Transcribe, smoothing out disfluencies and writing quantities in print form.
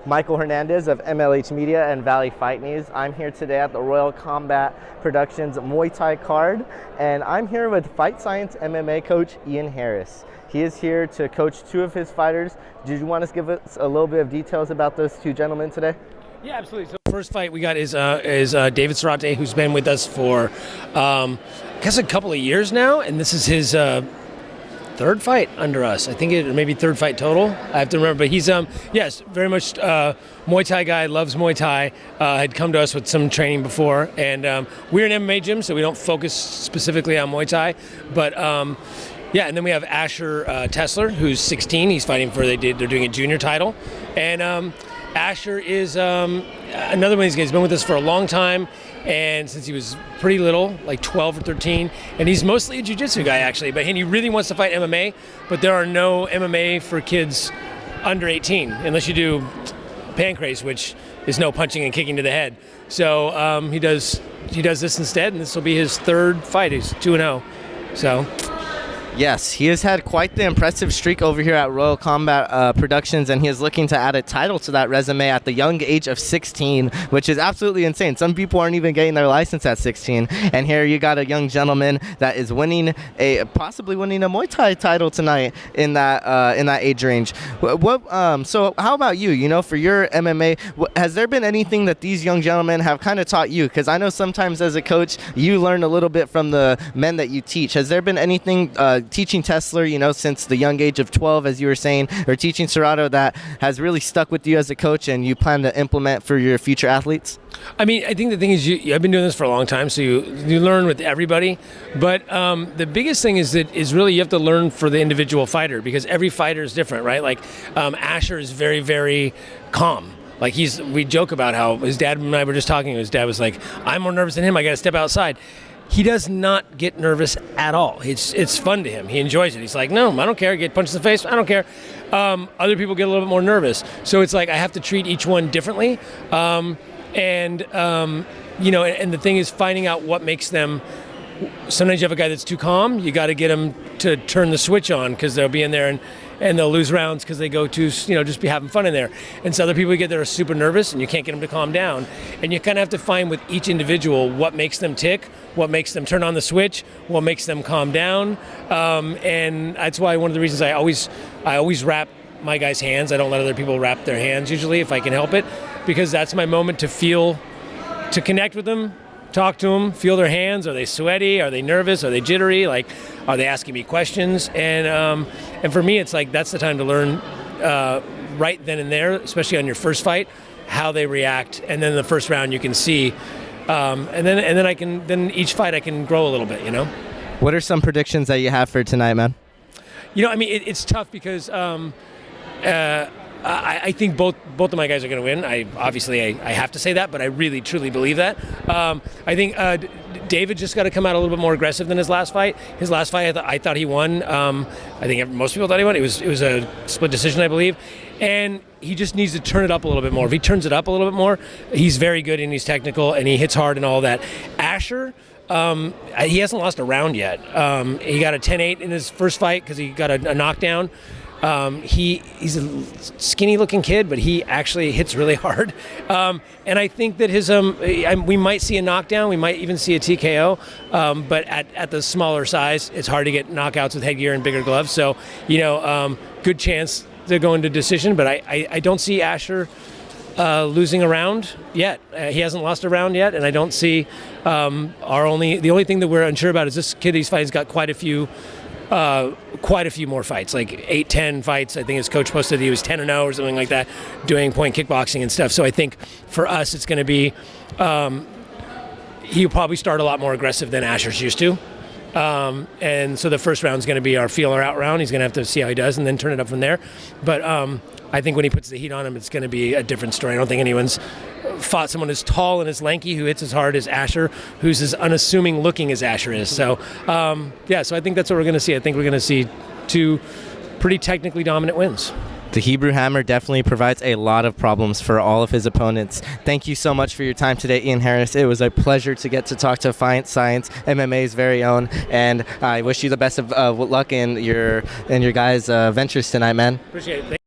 Michael Hernandez of MLH Media and Valley Fight News. I'm here today at the Royal Combat Productions Muay Thai card, and I'm here with Fight Science MMA coach Ian Harris. He is here to coach two of his fighters. Did you want to give us a little bit of details about those two gentlemen today? Yeah, absolutely. So the first fight we got is David Serato, who's been with us for, I guess, a couple of years now, and this is his third fight under us. I think it maybe third fight total. I have to remember, but he's yes, very much Muay Thai guy, loves Muay Thai. Had come to us with some training before, and we're an MMA gym, so we don't focus specifically on Muay Thai, but. Yeah, and then we have Asher Tessler, who's 16. He's fighting for, they're doing a junior title. And Asher is another one of these guys. He's been with us for a long time, and since he was pretty little, like 12 or 13. And he's mostly a jiu-jitsu guy, actually. But he really wants to fight MMA, but there are no MMA for kids under 18, unless you do pancrase, which is no punching and kicking to the head. So he does this instead, and this will be his third fight. He's 2-0. So... Yes, he has had quite the impressive streak over here at Royal Combat Productions, and he is looking to add a title to that resume at the young age of 16, which is absolutely insane. Some people aren't even getting their license at 16, and here you got a young gentleman that is possibly winning a Muay Thai title tonight in that age range. So how about you? You know, for your MMA, has there been anything that these young gentlemen have kind of taught you? Because I know sometimes as a coach, you learn a little bit from the men that you teach. Has there been anything teaching Tessler, you know, since the young age of 12, as you were saying, or teaching Serato that has really stuck with you as a coach and you plan to implement for your future athletes? I mean, I think the thing is, I've been doing this for a long time, so you learn with everybody. But the biggest thing is really you have to learn for the individual fighter, because every fighter is different, right? Like Asher is very, very calm. Like we joke about how his dad and I were just talking. His dad was like, "I'm more nervous than him. I got to step outside." He does not get nervous at all. It's fun to him. He enjoys it. He's like, no, I don't care. Get punched in the face. I don't care. Other people get a little bit more nervous. So it's like I have to treat each one differently. And the thing is finding out what makes them. Sometimes you have a guy that's too calm. You got to get him to turn the switch on, because they'll be in there and they'll lose rounds because they go to, just be having fun in there. And so other people get there are super nervous, and you can't get them to calm down. And you kind of have to find with each individual what makes them tick, what makes them turn on the switch, what makes them calm down. And that's why one of the reasons I always wrap my guys' hands. I don't let other people wrap their hands usually if I can help it, because that's my moment to connect with them, talk to them, feel their hands. Are they sweaty? Are they nervous? Are they jittery? Like, are they asking me questions? And for me, it's like that's the time to learn right then and there, especially on your first fight, how they react. And then the first round you can see, and then each fight I can grow a little bit. You know. What are some predictions that you have for tonight, man? I mean, it's tough because. I think both of my guys are going to win. I have to say that, but I really truly believe that. I think David just got to come out a little bit more aggressive than his last fight. His last fight, I thought he won. I think most people thought he won. It was a split decision, I believe, and he just needs to turn it up a little bit more. If he turns it up a little bit more, he's very good and he's technical and he hits hard and all that. Asher. He hasn't lost a round yet. He got a 10-8 in his first fight because he got a knockdown. He's a skinny-looking kid, but he actually hits really hard. And I think that we might see a knockdown. We might even see a TKO. But at the smaller size, it's hard to get knockouts with headgear and bigger gloves. So, good chance to go into decision. But I don't see Asher losing a round yet. He hasn't lost a round yet, and I don't see the only thing that we're unsure about is this kid he's fighting has got quite a few more fights, like 8-10 fights. I think his coach posted he was 10-0 or something like that, doing point kickboxing and stuff. So I think for us it's going to be he'll probably start a lot more aggressive than Asher's used to. And so the first round is going to be our feeler out round. He's going to have to see how he does and then turn it up from there. But I think when he puts the heat on him, it's going to be a different story. I don't think anyone's fought someone as tall and as lanky who hits as hard as Asher, who's as unassuming looking as Asher is. So, so I think that's what we're going to see. I think we're going to see two pretty technically dominant wins. The Hebrew Hammer definitely provides a lot of problems for all of his opponents. Thank you so much for your time today, Ian Harris. It was a pleasure to get to talk to Fight Science, MMA's very own, and I wish you the best of luck in your guys' ventures tonight, man. Appreciate it.